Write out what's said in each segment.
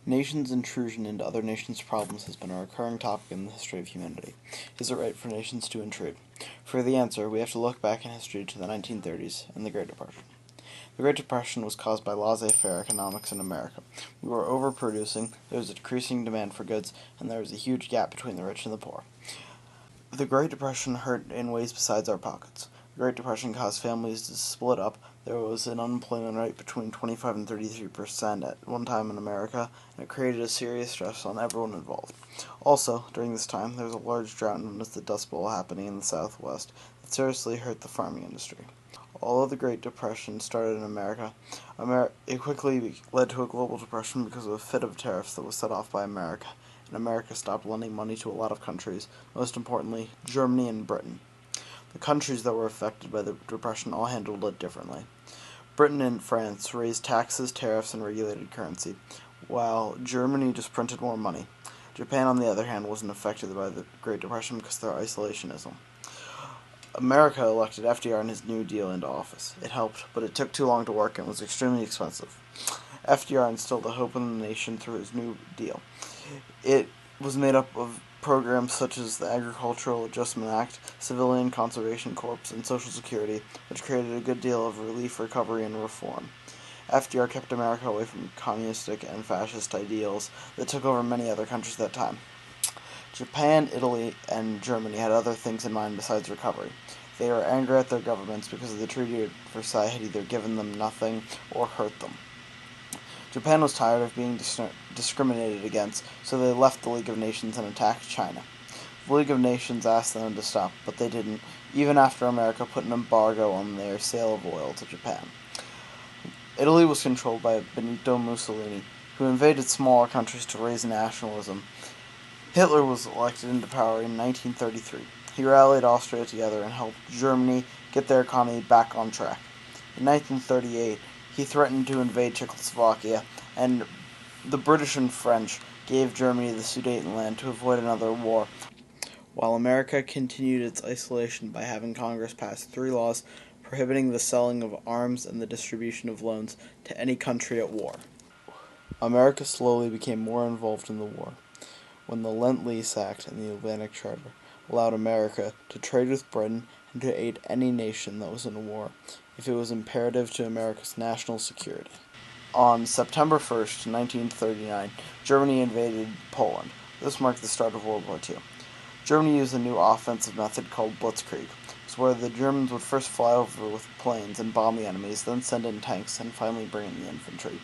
Nations' intrusion into other nations' problems has been a recurring topic in the history of humanity. Is it right for nations to intrude? For the answer, we have to look back in history to the 1930s and the Great Depression. The Great Depression was caused by laissez-faire economics in America. We were overproducing, there was a decreasing demand for goods, and there was a huge gap between the rich and the poor. The Great Depression hurt in ways besides our pockets. The Great Depression caused families to split up. There was an unemployment rate between 25 and 33% at one time in America, and it created a serious stress on everyone involved. Also, during this time, there was a large drought known as the Dust Bowl happening in the Southwest that seriously hurt the farming industry. Although the Great Depression started in America, it quickly led to a global depression because of a fit of tariffs that was set off by America, and America stopped lending money to a lot of countries, most importantly, Germany and Britain. The countries that were affected by the Depression all handled it differently. Britain and France raised taxes, tariffs, and regulated currency, while Germany just printed more money. Japan, on the other hand, wasn't affected by the Great Depression because of their isolationism. America elected FDR and his New Deal into office. It helped, but it took too long to work and was extremely expensive. FDR instilled a hope in the nation through his New Deal. It was made up of programs such as the Agricultural Adjustment Act, Civilian Conservation Corps, and Social Security, which created a good deal of relief, recovery, and reform. FDR kept America away from communistic and fascist ideals that took over many other countries at that time. Japan, Italy, and Germany had other things in mind besides recovery. They were angry at their governments because the Treaty of Versailles had either given them nothing or hurt them. Japan was tired of being discriminated against, so they left the League of Nations and attacked China. The League of Nations asked them to stop, but they didn't, even after America put an embargo on their sale of oil to Japan. Italy was controlled by Benito Mussolini, who invaded smaller countries to raise nationalism. Hitler was elected into power in 1933. He rallied Austria together and helped Germany get their economy back on track. In 1938, he threatened to invade Czechoslovakia, and the British and French gave Germany the Sudetenland to avoid another war, while America continued its isolation by having Congress pass 3 laws prohibiting the selling of arms and the distribution of loans to any country at war. America slowly became more involved in the war, when the Lend-Lease Act and the Atlantic Charter allowed America to trade with Britain and to aid any nation that was in a war, if it was imperative to America's national security. On September 1st, 1939, Germany invaded Poland. This marked the start of World War II. Germany used a new offensive method called Blitzkrieg. It was where the Germans would first fly over with planes and bomb the enemies, then send in tanks, and finally bring in the infantry.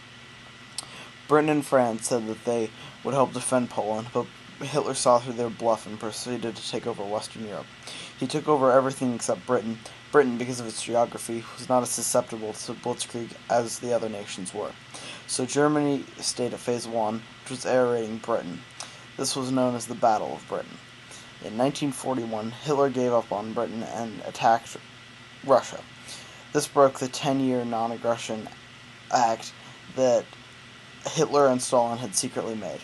Britain and France said that they would help defend Poland, but Hitler saw through their bluff and proceeded to take over Western Europe. He took over everything except Britain. Britain, because of its geography, was not as susceptible to Blitzkrieg as the other nations were. So Germany stayed at Phase 1, which was air raiding Britain. This was known as the Battle of Britain. In 1941, Hitler gave up on Britain and attacked Russia. This broke the 10-year non-aggression act that Hitler and Stalin had secretly made.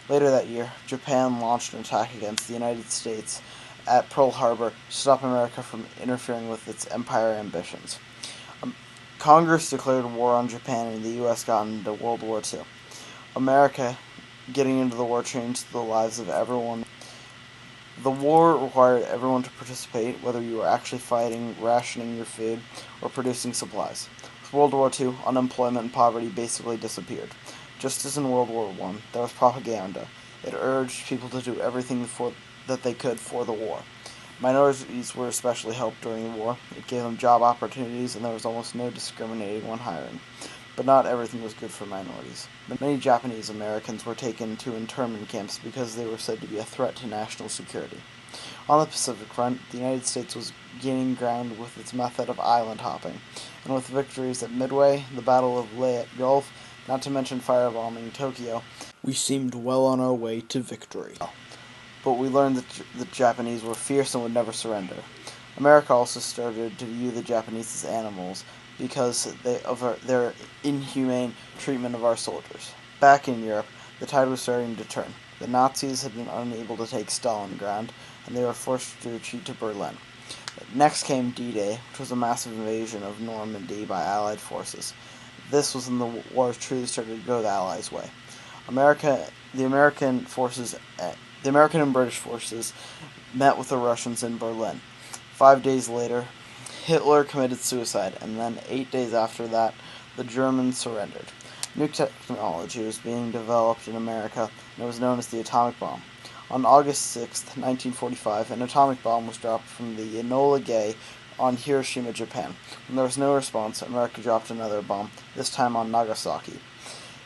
Later that year, Japan launched an attack against the United States at Pearl Harbor to stop America from interfering with its empire ambitions. Congress declared war on Japan, and the U.S. got into World War II. America, getting into the war, changed the lives of everyone. The war required everyone to participate, whether you were actually fighting, rationing your food, or producing supplies. With World War II, unemployment and poverty basically disappeared. Just as in World War I, there was propaganda. It urged people to do everything that they could for the war. Minorities were especially helped during the war. It gave them job opportunities, and there was almost no discriminating when hiring. But not everything was good for minorities. Many Japanese Americans were taken to internment camps because they were said to be a threat to national security. On the Pacific front, the United States was gaining ground with its method of island hopping, and with victories at Midway, the Battle of Leyte Gulf, not to mention firebombing Tokyo, we seemed well on our way to victory. But we learned that the Japanese were fierce and would never surrender. America also started to view the Japanese as animals because of their inhumane treatment of our soldiers. Back in Europe, the tide was starting to turn. The Nazis had been unable to take Stalingrad, and they were forced to retreat to Berlin. Next came D-Day, which was a massive invasion of Normandy by Allied forces. This was when the war truly started to go the Allies' way. The American and British forces met with the Russians in Berlin. 5 days later, Hitler committed suicide, and then 8 days after that, the Germans surrendered. New technology was being developed in America, and it was known as the atomic bomb. On August 6, 1945, an atomic bomb was dropped from the Enola Gay on Hiroshima, Japan. When there was no response, America dropped another bomb, this time on Nagasaki.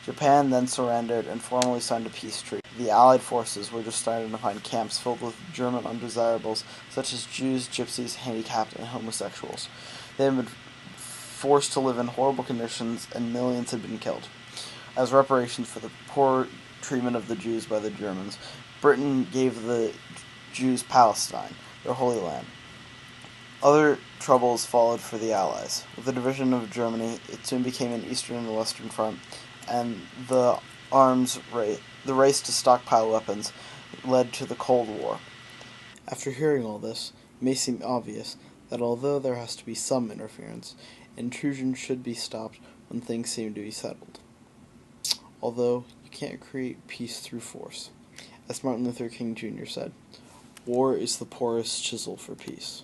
Japan then surrendered and formally signed a peace treaty. The Allied forces were just starting to find camps filled with German undesirables, such as Jews, gypsies, handicapped, and homosexuals. They had been forced to live in horrible conditions, and millions had been killed. As reparations for the poor treatment of the Jews by the Germans, Britain gave the Jews Palestine, their Holy Land. Other troubles followed for the Allies. With the division of Germany, it soon became an Eastern and Western front, and the race to stockpile weapons led to the Cold War. After hearing all this, it may seem obvious that although there has to be some interference, intrusion should be stopped when things seem to be settled. Although, you can't create peace through force. As Martin Luther King Jr. said, "War is the poorest chisel for peace."